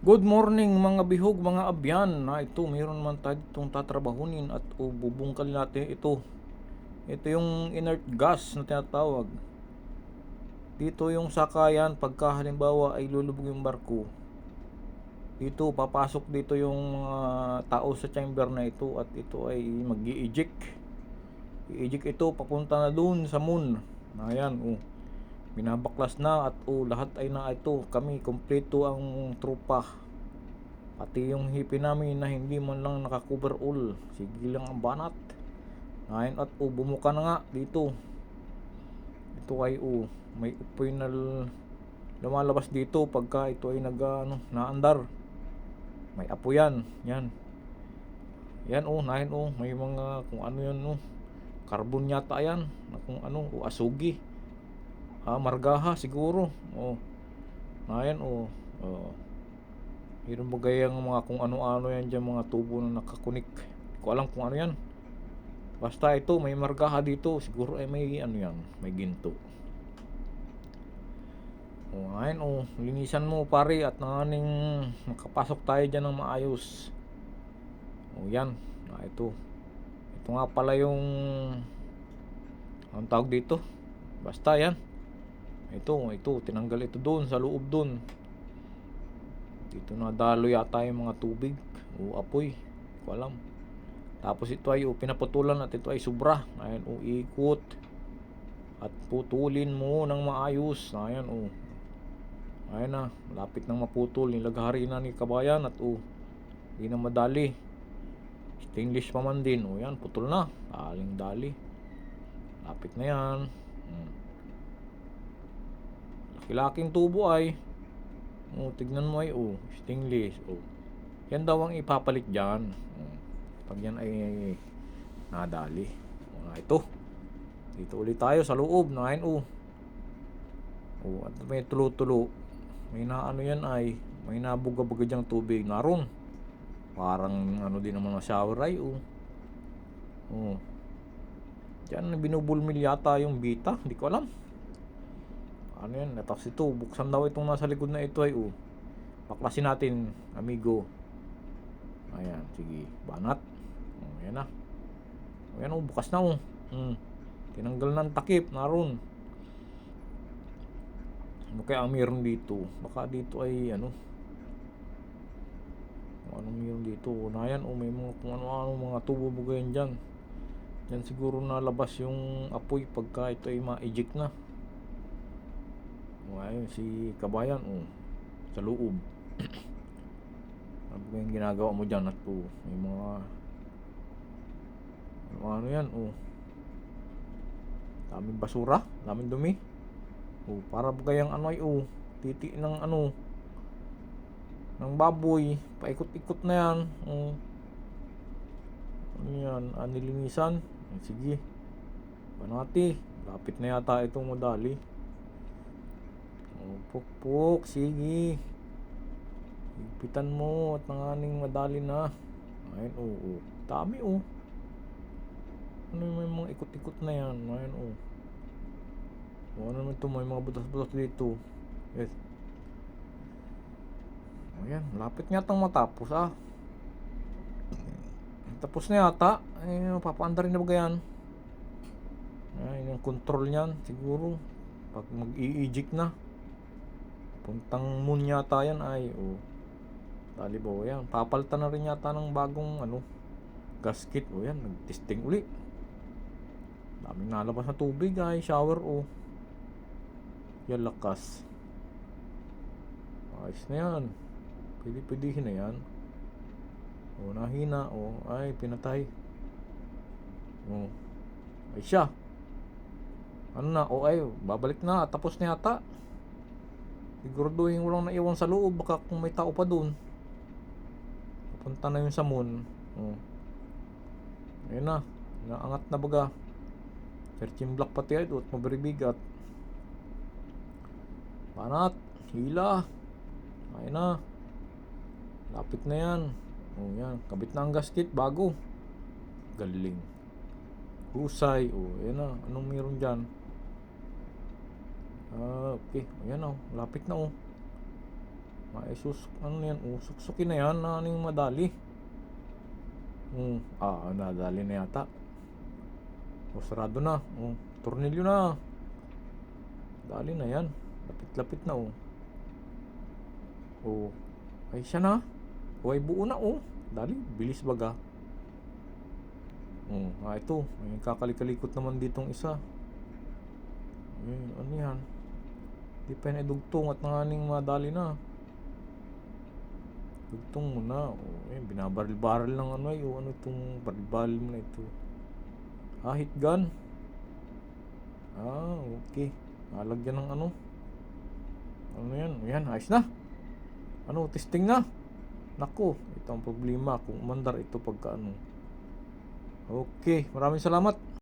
Good morning mga bihog, mga abyan. Ito, mayroon naman tayo itong tatrabahunin at bubungkal natin ito. Ito yung inert gas na tinatawag. Dito yung sakayan pagka halimbawa ay lulubog yung barko. Dito, papasok dito yung mga tao sa chamber na ito at ito ay mag-i-eject. I-eject ito papunta na dun sa moon. Ayan, binabaklas na at lahat ay na ito. Kami, kompleto ang trupa. Pati yung hipi namin na hindi man lang naka-cover all. Sige lang ang banat. Ngayon at bumuka na nga dito. Ito ay may upoy na lumalabas dito pagka ito ay naandar. May apo yan. Yan. Yan nahin may mga kung ano yan carbon yata yan. Kung ano asugi. Margaha siguro. Ngayon meron ba gayang mga kung ano-ano yan dyan, mga tubo na nakakunik. Hindi ko alam kung ano yan. Basta ito, may margaha dito. Siguro ay may ano yan, may ginto. Ngayon linisan mo pare at nanganing makapasok tayo dyan ng maayos. Yan. Ito. Ito nga pala yung anong tawag dito. Basta yan. Ito, tinanggal ito doon sa loob doon. Dito nadalo yata yung mga tubig o apoy. Hindi ko alam. Tapos ito ay pinaputulan at ito ay sobra. Ayan ikot. At putulin mo ng maayos. Ayan Ayan na. Lapit nang maputol. Nilaghari na ni kabayan at hindi na madali. Stainless pa man din. Yan putol na. Aling dali. Lapit na yan. Laki-laking tubo ay. Tignan mo ay stainless. Yan daw ang ipapalit dyan. Pag yan ay nadali. Ito. Dito ulit tayo sa loob. At may tulo-tulo. May yan ay. May nabuga-buga dyang tubig. Naroon. Parang din naman na shower ay Diyan binubulmil yata yung bita. Hindi ko alam. Ano yan? Tapos ito. Buksan daw itong nasa likod na ito ay baklasin natin, amigo. Ayan, sige. Banat. Ayan na. Ayan bukas na tinanggal ng takip. Naroon. Ano kaya ang meron dito? Baka dito ay anong meron dito? Ayan may mga kung ano mga tubo bugayan dyan. Yan siguro nalabas yung apoy pagka ito ay ma-eject na. Ayun si kabayan sa loob. Ano yung ginagawa mo dyan at may mga ano yan daming basura, daming dumi. Para gayang ano ay titi ng ng baboy, paikot-ikot na yan. Ano yan, nilinisan. Sige, panati, lapit na yata itong madali. Pukpuk, sige. Higpitan mo at nanganing madali na. Ayun dami ano may mga ikot-ikot na yan. Ayun ano naman ito, may mga butas-butas dito. Yes. Ayan, lapit nga itong matapos tapos na yata. Papaanda rin na ba yan? Ayun yung control nyan siguro. Pag mag-i-eject na puntang moon yata yan ay talibaw yan. Papalitan na rin yata ng bagong gasket. Yan, nag-testing uli. Daming nalabas na tubig ay shower yan lakas. Ayos na yan. Pwede-pwedihin na yan. Nahina ay pinatay. Ay siya. Ano na ay babalik na. Tapos na yata. Siguraduhin walang naiwan sa loob. Baka kung may tao pa dun papunta na yun sa moon. Ayun na. Naangat na baga. Searching block pati ay at mabaribigat. Panat. Hila. Ayun na. Lapit na yan. Yan. Kabit na ang gasket. Bago. Galing. Husay. Ayan na. Anong meron dyan? Okay. Ayan lapit na Ano yan, suksukin na yan na aning madali. Nadali na yata. Sarado na. Tornilyo na. Dali na yan. Lapit-lapit na ay siya na. Ay buo na Dali, bilis baga. Ito. May kakalikalikot naman ditong isa. Ano yan? Di pa yan idugtong at nanganing madali na. Dugtong mo na. Binabaril-baril ng ano itong baril-baril mo na ito. Hit gun. Okay. Nalagyan ng ano. Ano yan? Ayan, ayos na. Testing na. Nako, ito ang problema kung umandar ito pagka Okay, maraming salamat.